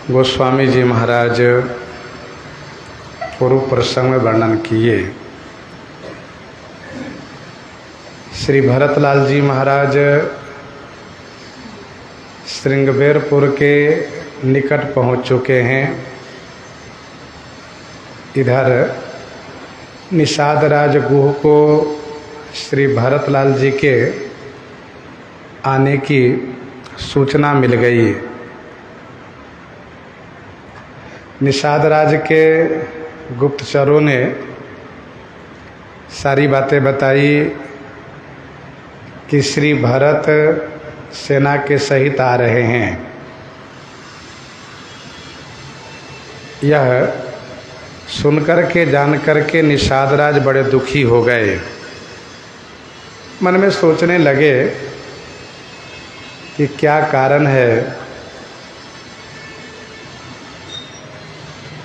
गोस्वामी जी महाराज पूर्व प्रसंग में वर्णन किए। श्री भरतलाल जी महाराज श्रृंगबेरपुर के निकट पहुंच चुके हैं। इधर निषाद राज गुह को श्री भरतलाल जी के आने की सूचना मिल गई। निषाद राज के गुप्तचरों ने सारी बातें बताई कि श्री भरत सेना के सहित आ रहे हैं। यह सुनकर के जानकर के निषाद राज बड़े दुखी हो गए। मन में सोचने लगे कि क्या कारण है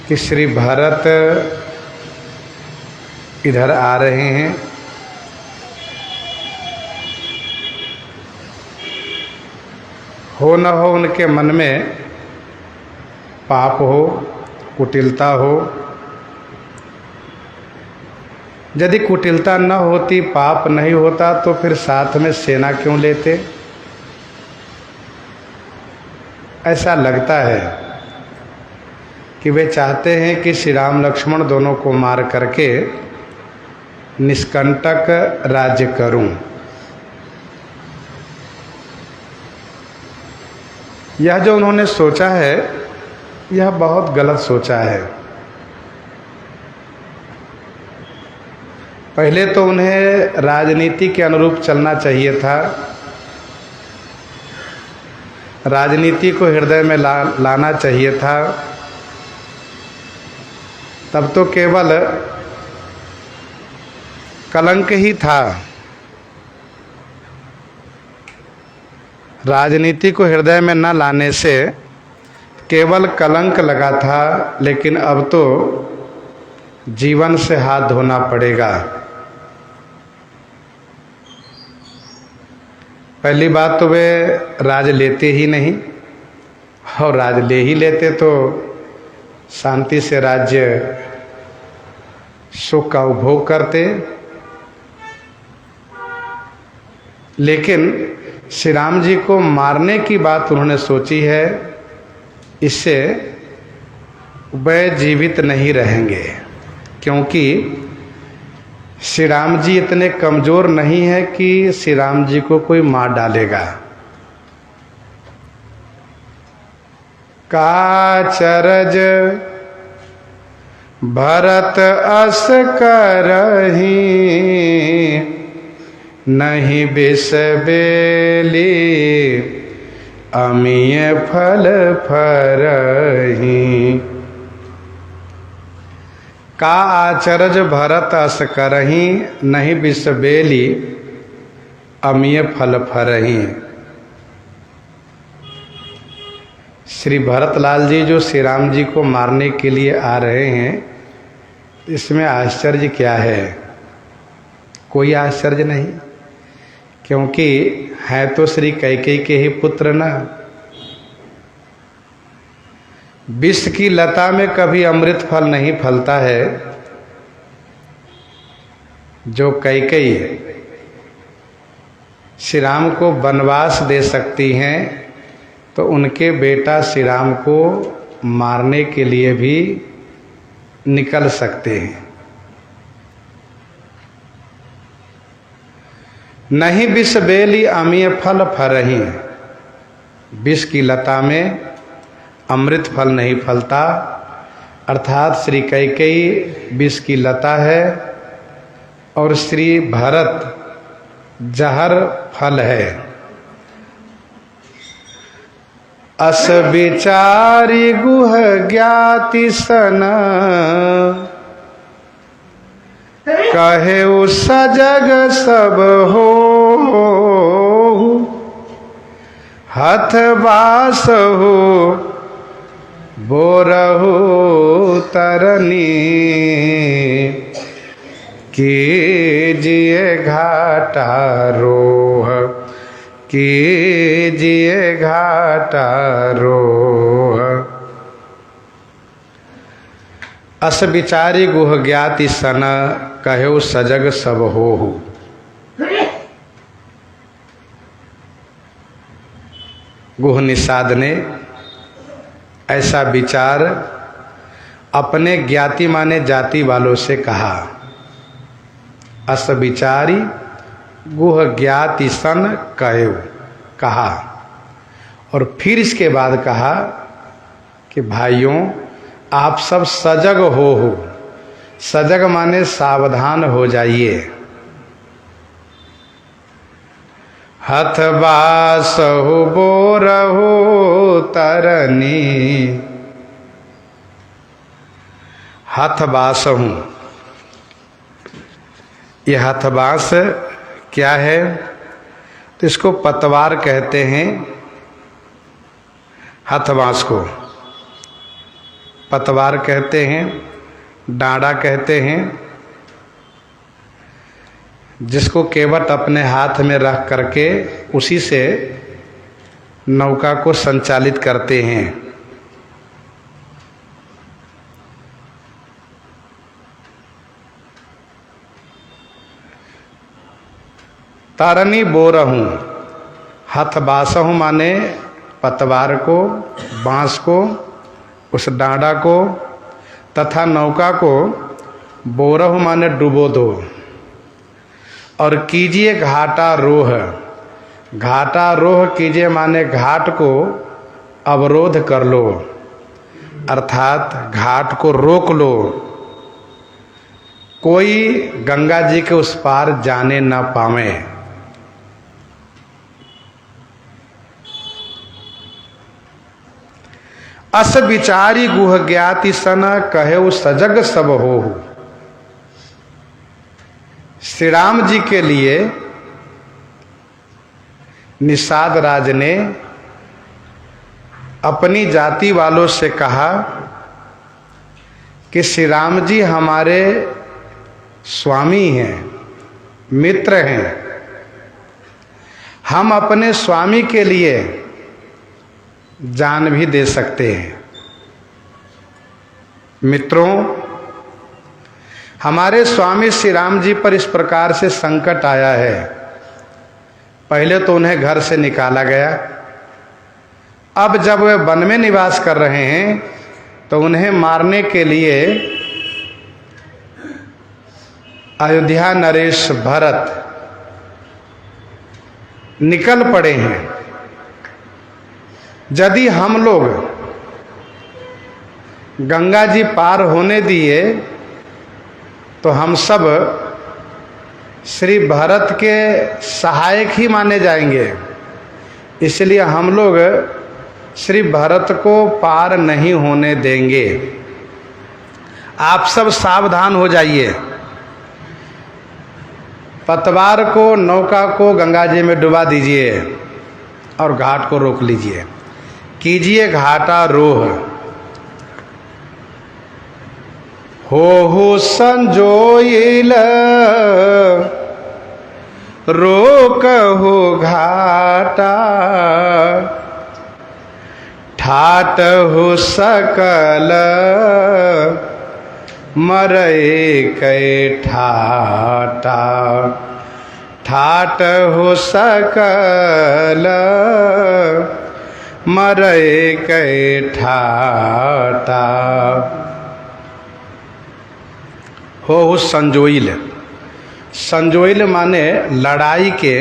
कि श्री भरत इधर आ रहे हैं। हो न हो उनके मन में पाप हो, कुटिलता हो। यदि कुटिलता न होती, पाप नहीं होता, तो फिर साथ में सेना क्यों लेते? ऐसा लगता है कि वे चाहते हैं कि श्री राम लक्ष्मण दोनों को मार करके निष्कंटक राज्य करूं। यह जो उन्होंने सोचा है, यह बहुत गलत सोचा है। पहले तो उन्हें राजनीति के अनुरूप चलना चाहिए था। राजनीति को हृदय में लाना चाहिए था। तब तो केवल कलंक ही था। राजनीति को हृदय में न लाने से केवल कलंक लगा था, लेकिन अब तो जीवन से हाथ धोना पड़ेगा। पहली बात तो वे राज लेते ही नहीं, और राज ले ही लेते तो शांति से राज्य सुख का उपभोग करते। लेकिन श्री राम जी को मारने की बात उन्होंने सोची है। इससे वे जीवित नहीं रहेंगे, क्योंकि श्री राम जी इतने कमज़ोर नहीं है कि श्री राम जी को कोई मार डालेगा। काचरज भरत अस करही, नहीं बिस बेली अमीय फल फरही। का आचरज भरत अस करही, नहीं बिस बेली अमीय फल फरही। श्री भरतलाल जी जो श्री राम जी को मारने के लिए आ रहे हैं, इसमें आश्चर्य क्या है? कोई आश्चर्य नहीं, क्योंकि है तो श्री कैकेयी के ही पुत्र ना। विष की लता में कभी अमृत फल नहीं फलता है। जो कैकेयी श्री राम को वनवास दे सकती हैं, तो उनके बेटा श्री राम को मारने के लिए भी निकल सकते हैं। नहीं विष बेली अमीय फल फरही। विष की लता में अमृत फल नहीं फलता, अर्थात श्री कैकेयी विष की लता है और श्री भरत जहर फल है। अस विचारी गुह ज्ञाति सन, कहे सजग सब हो। हथ बास हो बोरहु तरनी, कीजिए घाटा रोह कीजिए घाटा रोह। अस विचारी गुह ज्ञाति सन कहो सजग सब होहु। गुह निषाद ने ऐसा विचार अपने ज्ञाति माने जाति वालों से कहा। अस विचारी गुह ज्ञाति सन कहो कहा, और फिर इसके बाद कहा कि भाइयों आप सब सजग हो। सजग माने सावधान हो जाइए। हथ बासहु बोरहु तरनी। हथ बासहु, ये हथबास क्या है? तो इसको पतवार कहते हैं। हथबास को पतवार कहते हैं, डांडा कहते हैं, जिसको केवट अपने हाथ में रख करके उसी से नौका को संचालित करते हैं। तारनी बोरहूँ, हथ बासहूँ माने पतवार को, बांस को, उस डांडा को तथा नौका को, बोरहूँ माने डुबो दो, और कीजिए घाटा रोह। घाटा रोह कीजिए माने घाट को अवरोध कर लो, अर्थात घाट को रोक लो, कोई गंगा जी के उस पार जाने न पावे। अस विचारी गुह ज्ञाति सन कहे सजग सब होहु। श्री राम जी के लिए निषाद राज ने अपनी जाति वालों से कहा कि श्री राम जी हमारे स्वामी हैं, मित्र हैं। हम अपने स्वामी के लिए जान भी दे सकते हैं। मित्रों, हमारे स्वामी श्री राम जी पर इस प्रकार से संकट आया है। पहले तो उन्हें घर से निकाला गया, अब जब वे वन में निवास कर रहे हैं तो उन्हें मारने के लिए अयोध्या नरेश भरत निकल पड़े हैं। यदि हम लोग गंगा जी पार होने दिए तो हम सब श्री भरत के सहायक ही माने जाएंगे, इसलिए हम लोग श्री भरत को पार नहीं होने देंगे। आप सब सावधान हो जाइए। पतवार को, नौका को गंगा जी में डुबा दीजिए और घाट को रोक लीजिए। कीजिए घाटा रोह। हो संजोइल रोक हो घाटा। ठाट हो सकल मरए कै ठाटा। ठाट हो सकल मरए कै ठाटा। हो संजोइल। संजोइल माने लड़ाई के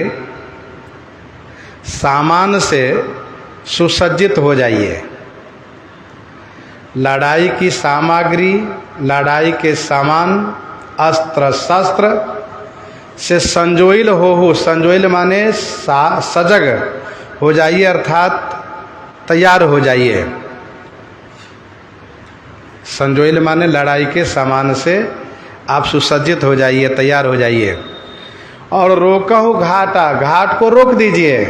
सामान से सुसज्जित हो जाइए। लड़ाई की सामग्री, लड़ाई के सामान, अस्त्र शस्त्र से संजोइल हो। संजोइल माने सजग हो जाइए, अर्थात तैयार हो जाइए। संजोइल माने लड़ाई के सामान से आप सुसज्जित हो जाइए, तैयार हो जाइए। और रोकहु घाटा, घाट को रोक दीजिए।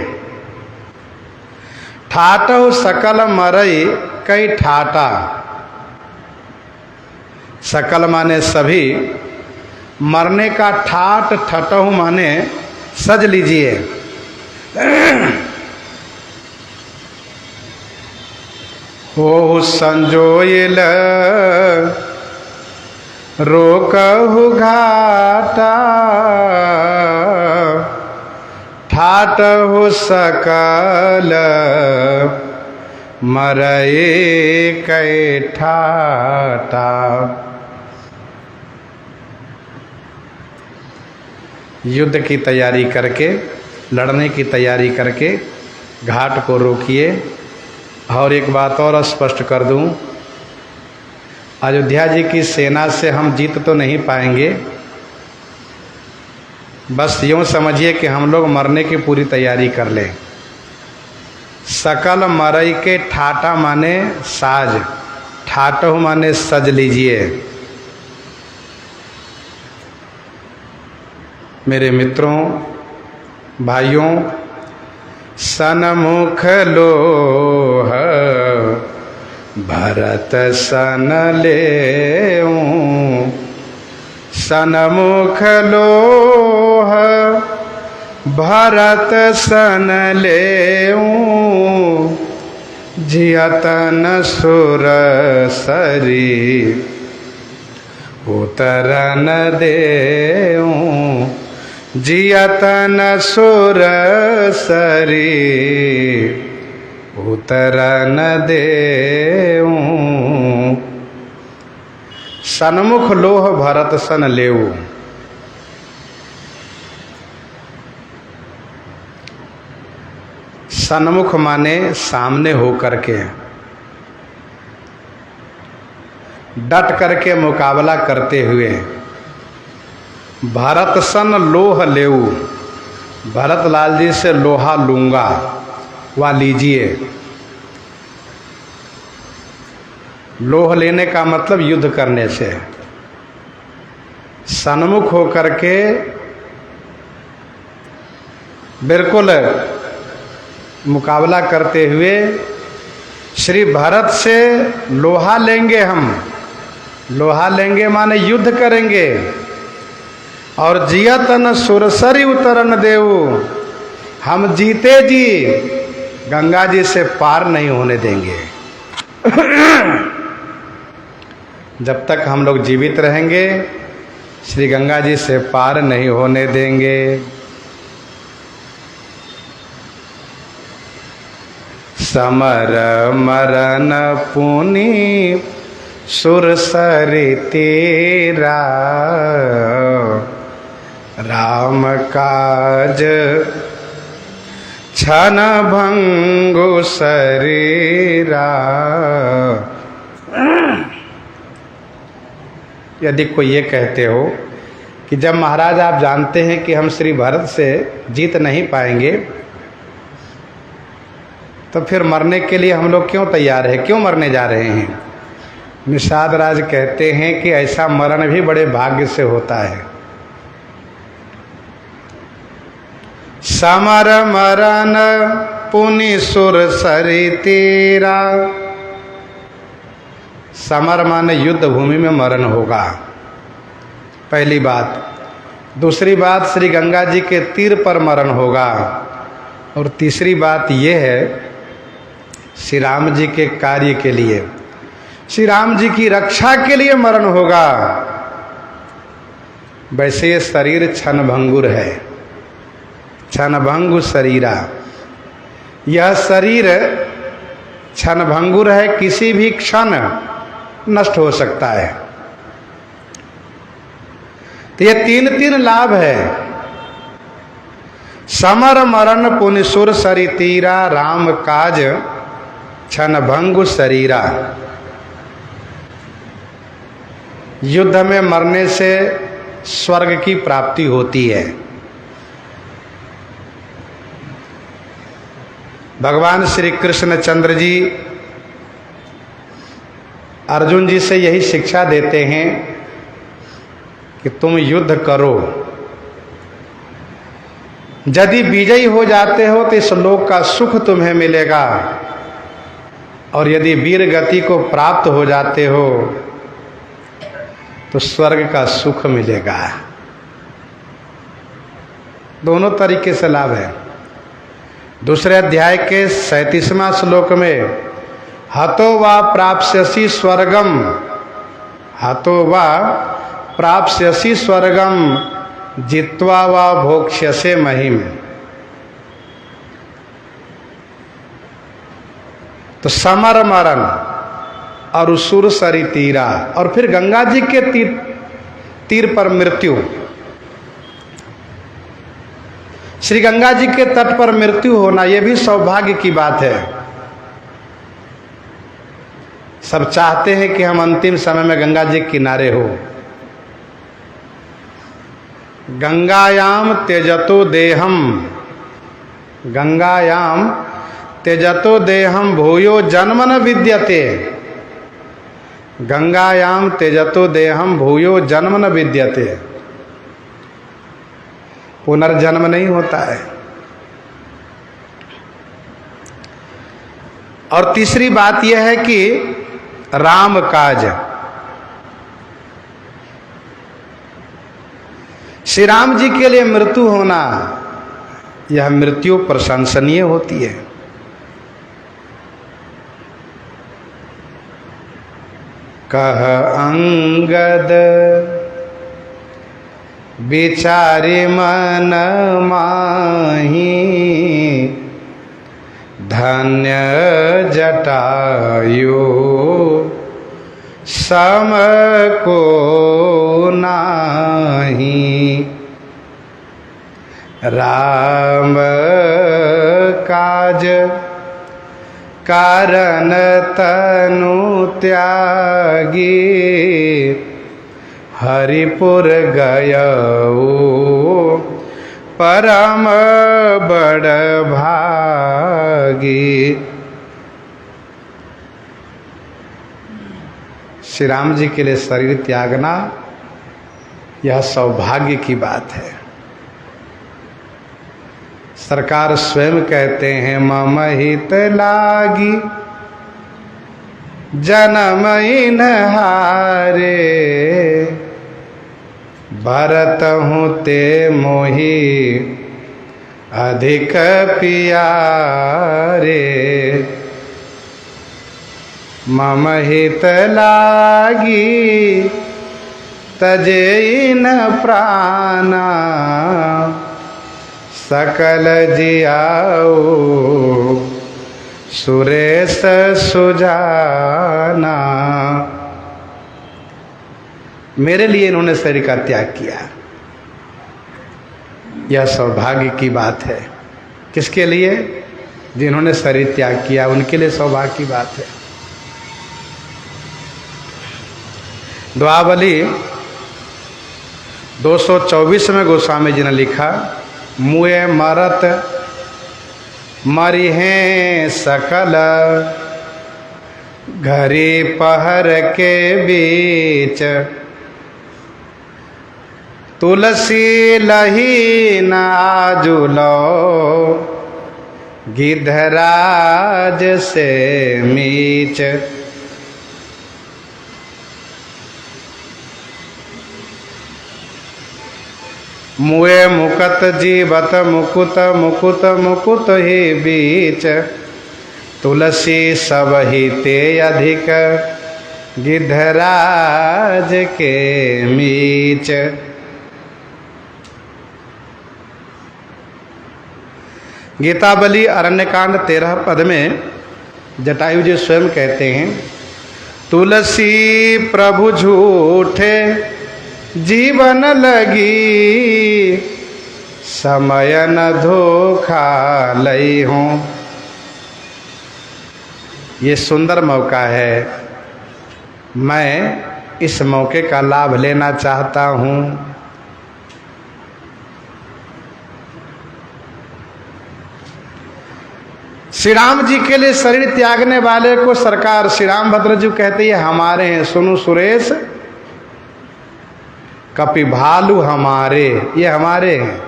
ठाटहु सकल मरई कई ठाटा। सकल माने सभी, मरने का ठाट, ठटहु माने सज लीजिए। हो संजोइल रोकहु घाटा ठाटहु सकल मरए कै ठाटा। युद्ध की तैयारी करके, लड़ने की तैयारी करके घाट को रोकिए। और एक बात और स्पष्ट कर दूं, अयोध्या जी की सेना से हम जीत तो नहीं पाएंगे, बस यूँ समझिए कि हम लोग मरने की पूरी तैयारी कर लें। सकल मरई के ठाटा माने साज, ठाटो माने सज लीजिए। मेरे मित्रों, भाइयों, सनमुख लोह भरत सन लेऊं, सनमुख लोह भरत सन लेऊं, जियतन सुर सरी उतरन देऊं, जियतन सुर सरी उतरन देऊं। सन्मुख लोह भरत सन लेऊ। सन्मुख माने सामने होकर के, डट करके मुकाबला करते हुए। भरत सन लोह लेऊ, भरत लाल जी से लोहा लूंगा, वह लीजिए। लोह लेने का मतलब युद्ध करने से। सन्मुख होकर के बिल्कुल मुकाबला करते हुए श्री भरत से लोहा लेंगे हम। लोहा लेंगे माने युद्ध करेंगे। और जियतन सुरसरी उतरन देऊ, हम जीते जी गंगा जी से पार नहीं होने देंगे। जब तक हम लोग जीवित रहेंगे श्री गंगा जी से पार नहीं होने देंगे। समर मरन पुनि सुरसरी तीरा, राम काज छन भंगु शरीरा। यदि कोई ये कहते हो कि जब महाराज आप जानते हैं कि हम श्री भरत से जीत नहीं पाएंगे, तो फिर मरने के लिए हम लोग क्यों तैयार हैं, क्यों मरने जा रहे हैं? निषाद राज कहते हैं कि ऐसा मरण भी बड़े भाग्य से होता है। समर मरण पुनि सुरसरी तीरा। समर माने युद्ध भूमि में मरण होगा, पहली बात। दूसरी बात, श्री गंगा जी के तीर पर मरण होगा। और तीसरी बात यह है, श्री राम जी के कार्य के लिए, श्री राम जी की रक्षा के लिए मरण होगा। वैसे ये शरीर क्षणभंगुर है, क्षणभंगु शरीरा। यह शरीर क्षणभंगुर है, किसी भी क्षण नष्ट हो सकता है। तो ये तीन लाभ है। समर मरण पुनि सुर सरी तीरा, राम काज क्षणभंगु शरीरा। युद्ध में मरने से स्वर्ग की प्राप्ति होती है। भगवान श्री कृष्णचंद्र जी अर्जुन जी से यही शिक्षा देते हैं कि तुम युद्ध करो। यदि विजयी हो जाते हो तो इस लोक का सुख तुम्हें मिलेगा, और यदि वीर गति को प्राप्त हो जाते हो तो स्वर्ग का सुख मिलेगा। दोनों तरीके से लाभ है। दूसरे अध्याय के 37वां श्लोक में हतो वा प्राप्स्यसि स्वर्गम, हतो वा प्राप्स्यसि स्वर्गम जित्वा वा भोक्ष्यसे महिम। तो समर मरण और सुर सरी तीरा, और फिर गंगा जी के तीर पर मृत्यु। श्री गंगा जी के तट पर मृत्यु होना यह भी सौभाग्य की बात है। सब चाहते हैं कि हम अंतिम समय में गंगा जी के किनारे हो। गंगायाम त्यजतो देहम, गंगायाम त्यजतो देहम भूयो जन्म न विद्यते। गंगायाम त्यजतो देहम भूयो जन्म न विद्यते। पुनर्जन्म नहीं होता है। और तीसरी बात यह है कि राम काज, श्री राम जी के लिए मृत्यु होना, यह मृत्यु प्रशंसनीय होती है। कह अंगद विचारि मन माही, धन्य जटायु सम को नाही। राम काज कारण तनु त्यागी, हरिपुर गयऊ परम बड़ भागी। श्री राम जी के लिए शरीर त्यागना यह सौभाग्य की बात है। सरकार स्वयं कहते हैं मम हित लागी जन्म इन हारे, भरत हूँ ते मोही अधिक पियारे। मम हित लागी तजे इन प्राणा, सकल जियाओ सुरेश सुजाना। मेरे लिए इन्होंने शरीर का त्याग किया, यह सौभाग्य की बात है। किसके लिए? जिन्होंने शरीर त्याग किया उनके लिए सौभाग्य की बात है। दुआवली 224 में गोस्वामी जी ने लिखा, मुए मरत मरी हैं सकल, घरी पहर के बीच, तुलसी लही नाजुलो, गिद्धराज से मीच। मुए मुकत जीवत मुकुत मुकुत मुकुत ही बीच, तुलसी सब ही ते अधिक, गिद्धराज के मीच। गीतावली अरण्यकांड 13 पद में जटायु जी स्वयं कहते हैं, तुलसी प्रभु झूठे जीवन लगी, समय न धोखा लई हूँ। ये सुंदर मौका है, मैं इस मौके का लाभ लेना चाहता हूँ। श्री राम जी के लिए शरीर त्यागने वाले को सरकार श्री रामभद्र जी कहते हैं हमारे हैं। सुनु सुरेश कपि भालू हमारे, ये हमारे हैं।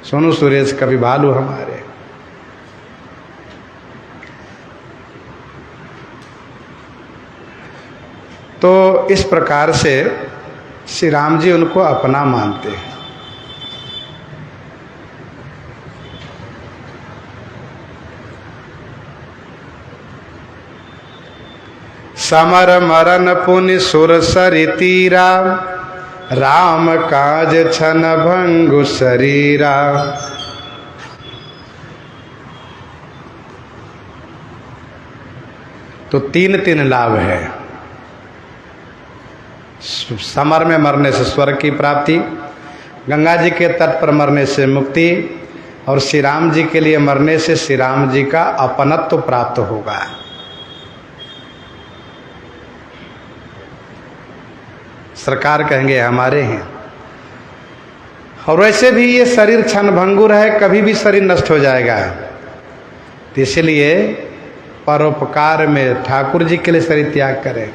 सोनू सुरेश कपि भालू हमारे। तो इस प्रकार से श्री राम जी उनको अपना मानते हैं। समर मरन पुनि सुर सरि तीरा, राम काज छन भंगु शरीरा। तो तीन लाभ है। समर में मरने से स्वर्ग की प्राप्ति, गंगा जी के तट पर मरने से मुक्ति, और श्री राम जी के लिए मरने से श्री राम जी का अपनत्व प्राप्त होगा। सरकार कहेंगे हमारे हैं। और वैसे भी ये शरीर क्षणभंगुर है, कभी भी शरीर नष्ट हो जाएगा। तो इसलिए परोपकार में ठाकुर जी के लिए शरीर त्याग करें,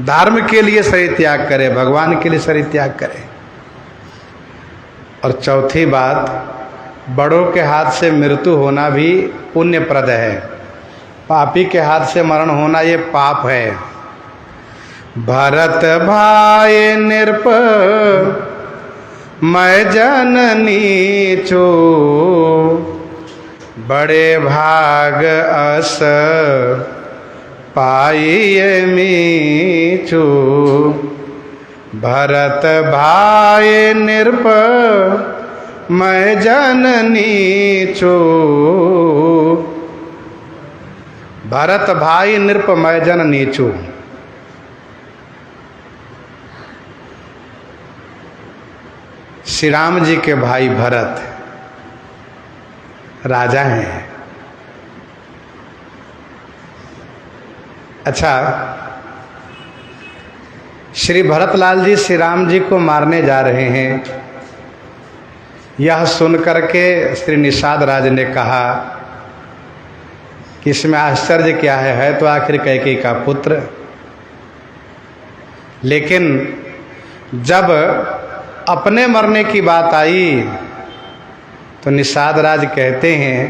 धर्म के लिए शरीर त्याग करें, भगवान के लिए शरीर त्याग करें। और चौथी बात, बड़ों के हाथ से मृत्यु होना भी पुण्यप्रद है, पापी के हाथ से मरण होना ये पाप है। भरत भाई नृप मैं जननी चो, बड़े भाग अस पाई मीचू। भरत भाई नृप मैं जननी चो, भरत भाई नृप मैं जन नीचू। श्री राम जी के भाई भरत राजा हैं। अच्छा, श्री भरतलाल जी श्री राम जी को मारने जा रहे हैं। यह सुन करके श्री निषाद राज ने कहा कि इसमें आश्चर्य क्या है तो आखिर कैकेयी का पुत्र। लेकिन जब अपने मरने की बात आई तो निषाद राज कहते हैं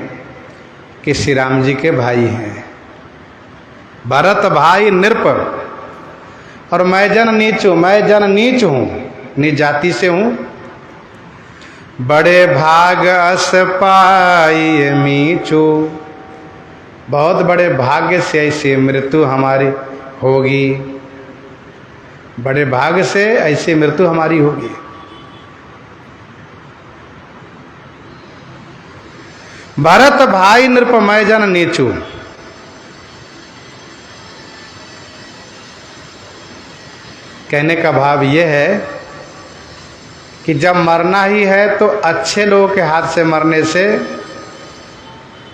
कि श्री राम जी के भाई हैं। भरत भाई नृप और मैं जन नीचू, मैं जन नीच हूँ, नीच जाति से हूँ। बड़े भाग अस पाई मीचू, बहुत बड़े भाग्य से ऐसी मृत्यु हमारी होगी, बड़े भाग्य से ऐसी मृत्यु हमारी होगी। भरत भाई नृप मैं जन नीचू। कहने का भाव यह है कि जब मरना ही है तो अच्छे लोगों के हाथ से मरने से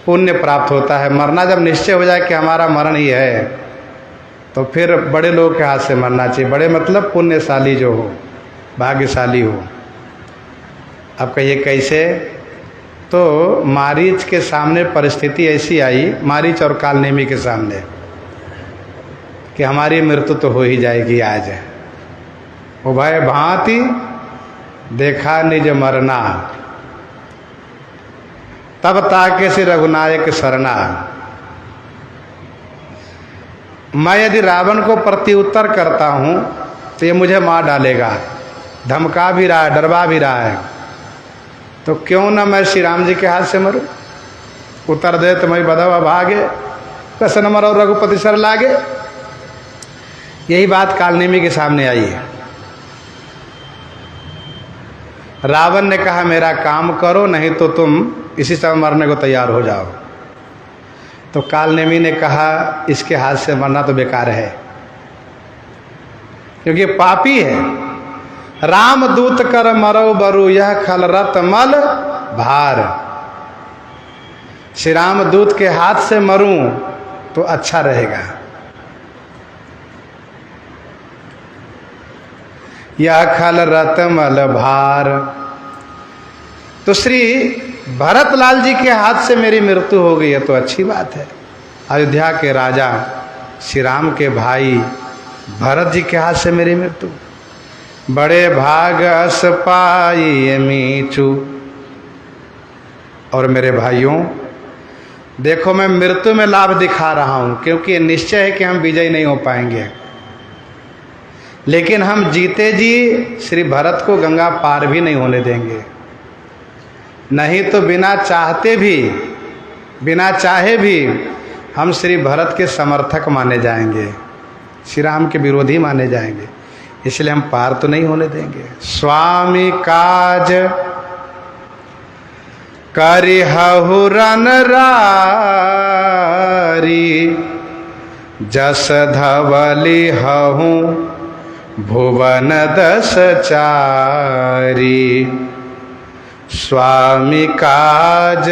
पुण्य प्राप्त होता है। मरना जब निश्चय हो जाए कि हमारा मरण ही है तो फिर बड़े लोगों के हाथ से मरना चाहिए। बड़े मतलब पुण्यशाली जो हो, भाग्यशाली हो। अब कहिए कैसे? तो मारीच के सामने परिस्थिति ऐसी आई, मारीच और कालनेमी के सामने, कि हमारी मृत्यु तो हो ही जाएगी आज। ओ भाई भांति देखा निज मरना, तब ताके से रघुनायक शरणा। मैं यदि रावण को प्रत्युत्तर करता हूँ तो ये मुझे मार डालेगा, धमका भी रहा है, डरवा भी रहा है, तो क्यों ना मैं श्री राम जी के हाथ से मरूं? उतर दे तो मैं बधवा भागे, कसन मरो रघुपति सर लागे। यही बात कालनेमी के सामने आई है। रावण ने कहा मेरा काम करो, नहीं तो तुम इसी समय मरने को तैयार हो जाओ। तो कालनेमी ने कहा इसके हाथ से मरना तो बेकार है, क्योंकि पापी है। राम दूत कर मरो बरु, यह खल रत मल भार। श्री राम दूत के हाथ से मरूं तो अच्छा रहेगा। यह खल रत मल भार। तो श्री भरतलाल जी के हाथ से मेरी मृत्यु हो गई है तो अच्छी बात है। अयोध्या के राजा श्री राम के भाई भरत जी के हाथ से मेरी मृत्यु। बड़े भाग अस पाई मीचू। और मेरे भाइयों देखो, मैं मृत्यु में लाभ दिखा रहा हूँ, क्योंकि ये निश्चय है कि हम विजयी नहीं हो पाएंगे, लेकिन हम जीते जी श्री भरत को गंगा पार भी नहीं होने देंगे। नहीं तो बिना चाहते भी, बिना चाहे भी हम श्री भरत के समर्थक माने जाएंगे, श्री राम के विरोधी माने जाएंगे, इसलिए हम पार तो नहीं होने देंगे। स्वामी काज करिहु रन रारी, जस धवली हहु भुवन दस चारी। स्वामी काज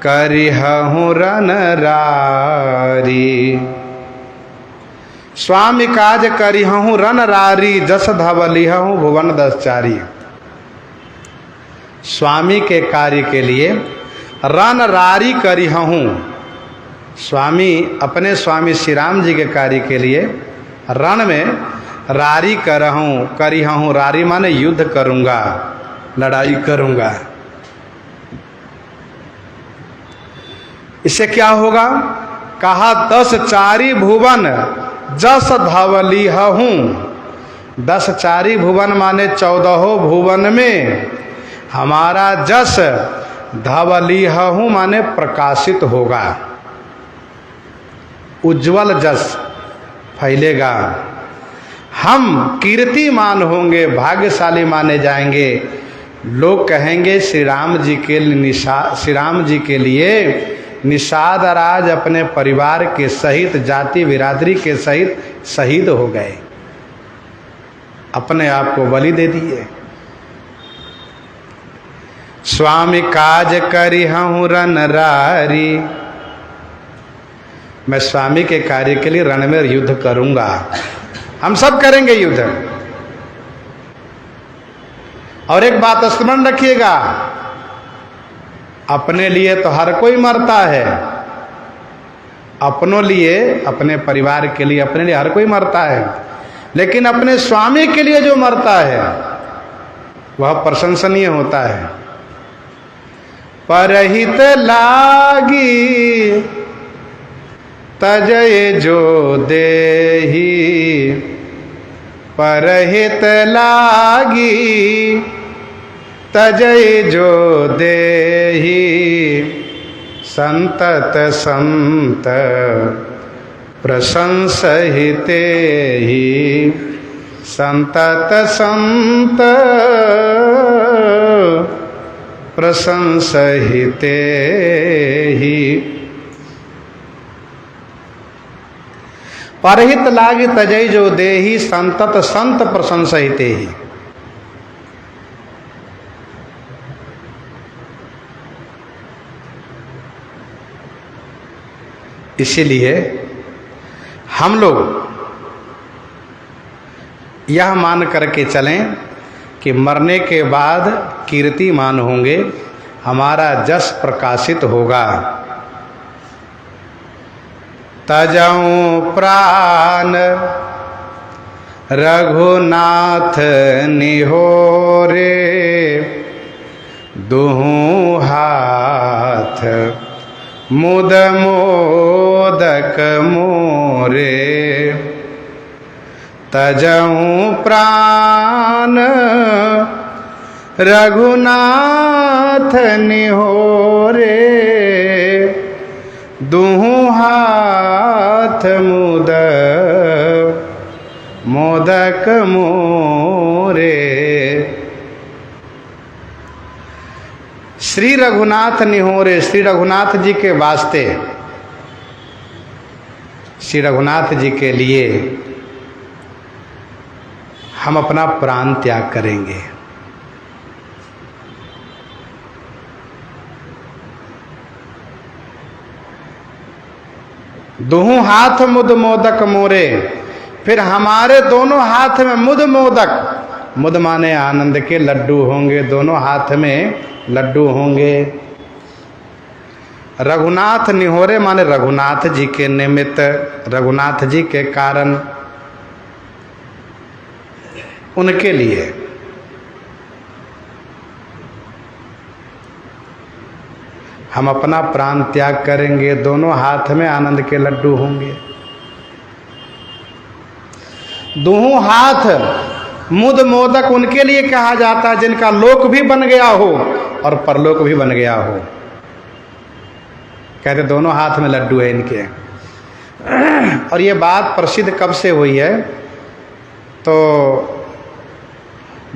करिहु रन रारी, स्वामी काज करिहु रन रारी, जस धवलिहु भुवन दस चारी। स्वामी के कार्य के लिए रन रारी करिहु, स्वामी अपने स्वामी श्री राम जी के कार्य के लिए रण में रारी करिहूँ, रारी माने युद्ध करूँगा, लड़ाई करूँगा। इससे क्या होगा? कहा 10 चारी भुवन जस धवलिहु। 10 चारी भुवन माने 14 भुवन में हमारा जस धवलिहु माने प्रकाशित होगा, उज्जवल जस फैलेगा। हम कीर्तिमान होंगे, भाग्यशाली माने जाएंगे। लोग कहेंगे श्री राम जी के लिए निषाद राज अपने परिवार के सहित, जाति बिरादरी के सहित शहीद हो गए, अपने आप को बलि दे दिए। स्वामी काज करिहु रन रारी, मैं स्वामी के कार्य के लिए रण में युद्ध करूंगा। हम सब करेंगे युद्ध। और एक बात स्मरण रखिएगा, अपने लिए तो हर कोई मरता है, अपनों लिए, अपने परिवार के लिए, अपने लिए हर कोई मरता है, लेकिन अपने स्वामी के लिए जो मरता है वह प्रशंसनीय होता है। परहित लागी तजय जो देही, परहित लागी तजय जो देही, संतत संत प्रशंसहिते ही, संतत संत प्रशंसहिते ही। परहित लागी तजय जो देही, संतत संत प्रशंसहिते ही। इसीलिए हम लोग यह मान करके चलें कि मरने के बाद कीर्तिमान होंगे, हमारा जस प्रकाशित होगा। तजऊं प्राण रघुनाथ निहोरे, दुहूं हाथ मुद मोदक मोरे। तजऊं प्राण रघुनाथ निहोरे, दुहूं हाथ मुद मोदक मोरे। श्री रघुनाथ निहोरे, श्री रघुनाथ जी के वास्ते, श्री रघुनाथ जी के लिए हम अपना प्राण त्याग करेंगे। दोनों हाथ मुद मोदक मोरे, फिर हमारे दोनों हाथ में मुद मोदक, मुद माने आनंद के लड्डू होंगे, दोनों हाथ में लड्डू होंगे। रघुनाथ निहोरे माने रघुनाथ जी के निमित्त, रघुनाथ जी के कारण, उनके लिए। हम अपना प्राण त्याग करेंगे, दोनों हाथ में आनंद के लड्डू होंगे। दोनों हाथ मुद मोदक उनके लिए कहा जाता है जिनका लोक भी बन गया हो और परलोक भी बन गया हो। कहते दोनों हाथ में लड्डू है इनके। और ये बात प्रसिद्ध कब से हुई है, तो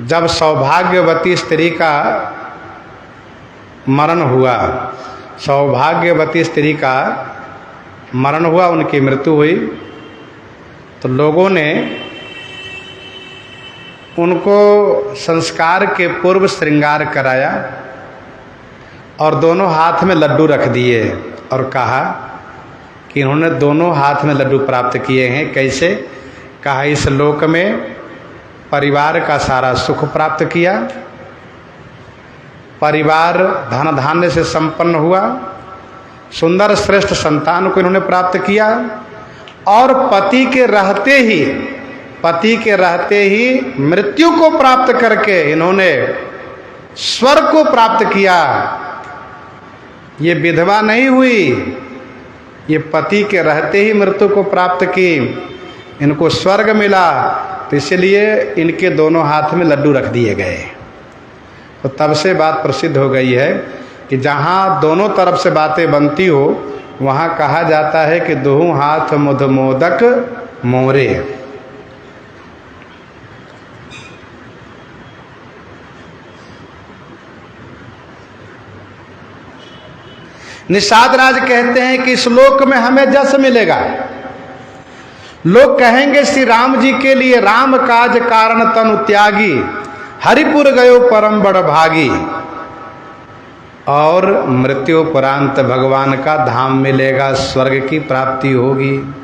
जब सौभाग्यवती स्त्री का मरण हुआ, सौभाग्यवती स्त्री का मरण हुआ, उनकी मृत्यु हुई, तो लोगों ने उनको संस्कार के पूर्व श्रृंगार कराया और दोनों हाथ में लड्डू रख दिए और कहा कि इन्होंने दोनों हाथ में लड्डू प्राप्त किए हैं। कैसे? कहा इस लोक में परिवार का सारा सुख प्राप्त किया, परिवार धन धान्य से संपन्न हुआ, सुंदर श्रेष्ठ संतान को इन्होंने प्राप्त किया, और पति के रहते ही मृत्यु को प्राप्त करके इन्होंने स्वर्ग को प्राप्त किया। ये विधवा नहीं हुई, ये पति के रहते ही मृत्यु को प्राप्त की, इनको स्वर्ग मिला, तो इसलिए इनके दोनों हाथ में लड्डू रख दिए गए। तो तब से बात प्रसिद्ध हो गई है कि जहाँ दोनों तरफ से बातें बनती हो वहाँ कहा जाता है कि दोहू हाथ मुध मोदक मोरे। निषाद राज कहते हैं कि इस लोक में हमें जस मिलेगा। लोग कहेंगे श्री राम जी के लिए राम काज कारण तनु त्यागी, हरिपुर गयो परम बड़ भागी। और मृत्यु उपरांत भगवान का धाम मिलेगा, स्वर्ग की प्राप्ति होगी।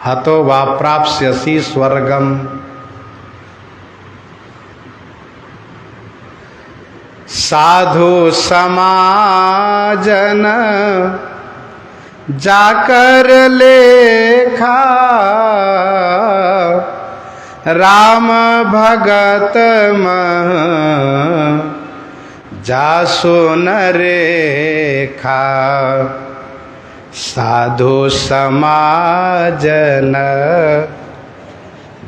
हतो वा प्राप्स्यसि स्वर्गम। साधु समाजन जाकर लेखा, राम भगत मह जासु न रेखा। साधु समाजन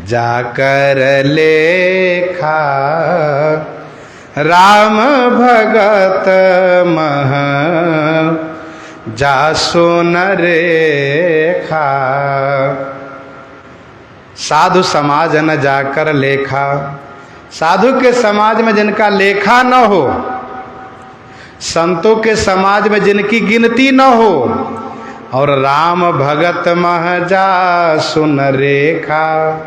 जाकर लेखा, राम भगत मह जासु न रेखा। साधु समाज न जाकर लेखा, साधु के समाज में जिनका लेखा न हो, संतों के समाज में जिनकी गिनती न हो, और राम भगत मह जासु न रेखा,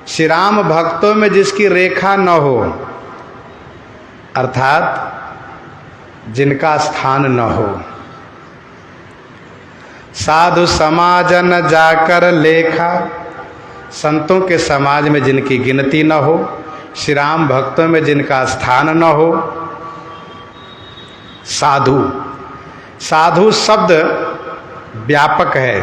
श्री राम भक्तों में जिसकी रेखा न हो, अर्थात जिनका स्थान न हो। साधु समाज न जाकर लेखा, संतों के समाज में जिनकी गिनती न हो, श्री राम भक्तों में जिनका स्थान न हो। साधु, साधु शब्द व्यापक है।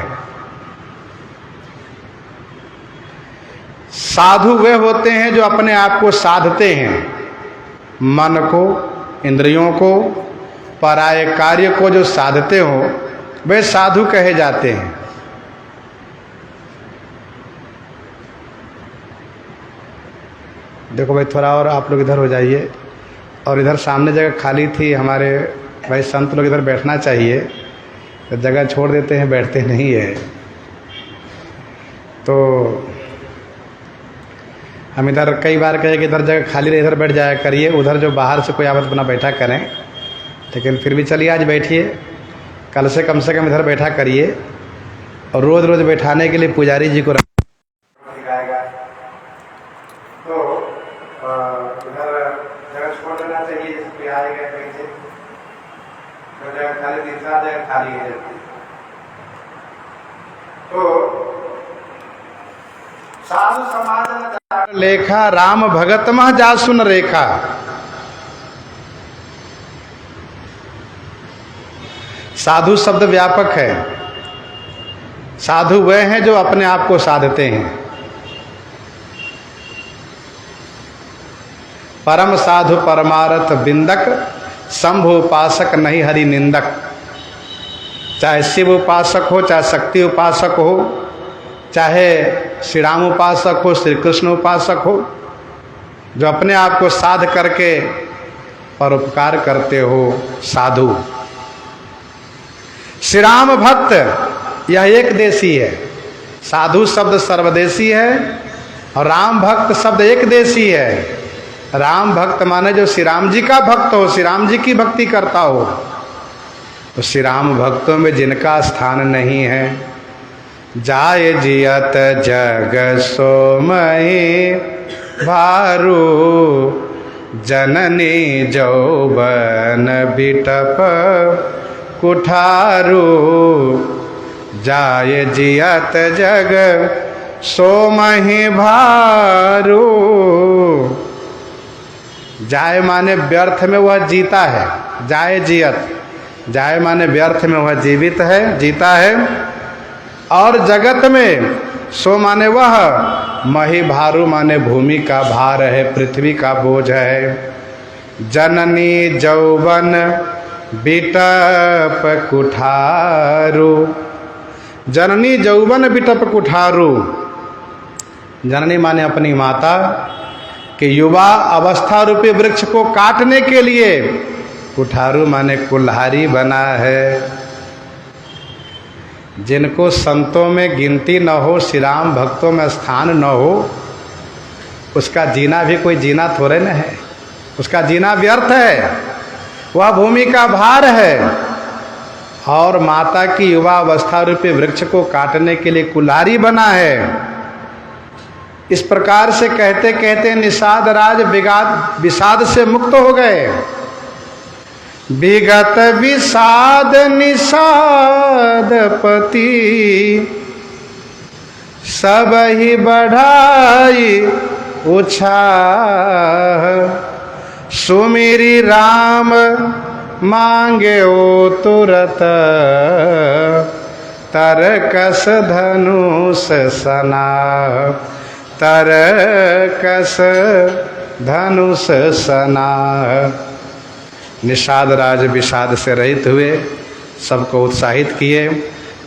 साधु वे होते हैं जो अपने आप को साधते हैं, मन को, इंद्रियों को, पराये कार्य को जो साधते हो वे साधु कहे जाते हैं। देखो भाई, थोड़ा और आप लोग इधर हो जाइए, और इधर सामने जगह खाली थी, हमारे भाई संत लोग इधर बैठना चाहिए, तो जगह छोड़ देते हैं, बैठते नहीं है। तो हम इधर कई बार कहे कि इधर जगह खाली रहे, इधर बैठ जाया करिए, उधर जो बाहर से कोई आवत अपना बैठा करें, लेकिन फिर भी चलिए आज बैठिए, कल से कम इधर बैठा करिए, और रोज़ रोज़ बैठाने के लिए पुजारी जी को सिखाएगा। तो इधर जगह छोड़ देना चाहिए, जैसे आएगा कहीं से, तो जगह खाली, तीसरा जगह खाली है। तो साधु समाज लेखा, राम भगत मह जासु न रेखा। साधु शब्द व्यापक है। साधु वह हैं जो अपने आप को साधते हैं। परम साधु परमारथ बिंदक, शंभु उपासक नहीं हरि निंदक। चाहे शिव उपासक हो, चाहे शक्ति उपासक हो, चाहे श्री राम उपासक हो, श्री कृष्ण उपासक हो, जो अपने आप को साध करके परोपकार करते हो, साधु। श्री राम भक्त यह एक देशी है, साधु शब्द सर्वदेशी है और राम भक्त शब्द एक देशी है। राम भक्त माने जो श्री राम जी का भक्त हो, श्री राम जी की भक्ति करता हो। तो श्री राम भक्तों में जिनका स्थान नहीं है, जाय जियत जग सोमहि भारू, जननी जौवन बिटप कुठारू, जाय जियत जग सोमहि भारू। जाय माने व्यर्थ में वह जीता है, जाय जियत, जाय माने व्यर्थ में वह जीवित है, जीता है। और जगत में सो माने वह, मही भारू माने भूमि का भार है, पृथ्वी का बोझ है। जननी जौवन बिटप कुठारू, जननी जौवन बिटप कुठारू। जननी माने अपनी माता कि युवा अवस्था रूपी वृक्ष को काटने के लिए कुठारू माने कुल्हाड़ी बना है। जिनको संतों में गिनती न हो, श्री राम भक्तों में स्थान न हो, उसका जीना भी कोई जीना थोड़े न है, उसका जीना व्यर्थ है, वह भूमि का भार है। और माता की युवा अवस्था रूपी वृक्ष को काटने के लिए कुल्हाड़ी बना है। इस प्रकार से कहते कहते निषाद राज विषाद से मुक्त हो गए। विगत विषाद निषाद पति, सब ही बढ़ाई उछाह, सुमिरी राम मांगे ओ तुरत, तरकस धनुष सना, तरकस धनुष सना। निषाद राज विषाद से रहित हुए, सबको उत्साहित किए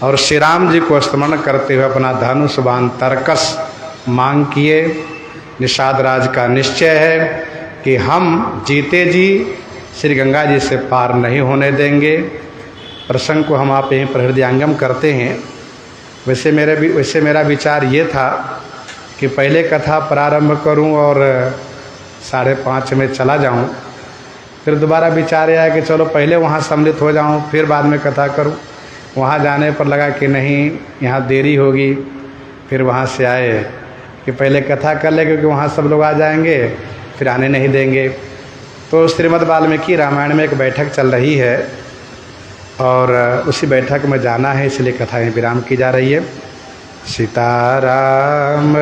और श्री राम जी को स्मरण करते हुए अपना धनुष बाण तरकस मांग किए। निषाद राज का निश्चय है कि हम जीते जी श्री गंगा जी से पार नहीं होने देंगे। प्रसंग को हम आप यहीं पर हृदयांगम करते हैं। वैसे मेरा विचार ये था कि पहले कथा प्रारंभ करूं और 5:30 में चला जाऊं। फिर दोबारा विचार आया कि चलो पहले वहाँ सम्मिलित हो जाऊं, फिर बाद में कथा करूं। वहाँ जाने पर लगा कि नहीं, यहाँ देरी होगी। फिर वहाँ से आए कि पहले कथा कर ले, क्योंकि वहाँ सब लोग आ जाएंगे, फिर आने नहीं देंगे। तो श्रीमद् वाल्मीकि रामायण में एक बैठक चल रही है और उसी बैठक में जाना है, इसलिए कथा विराम की जा रही है। सीताराम।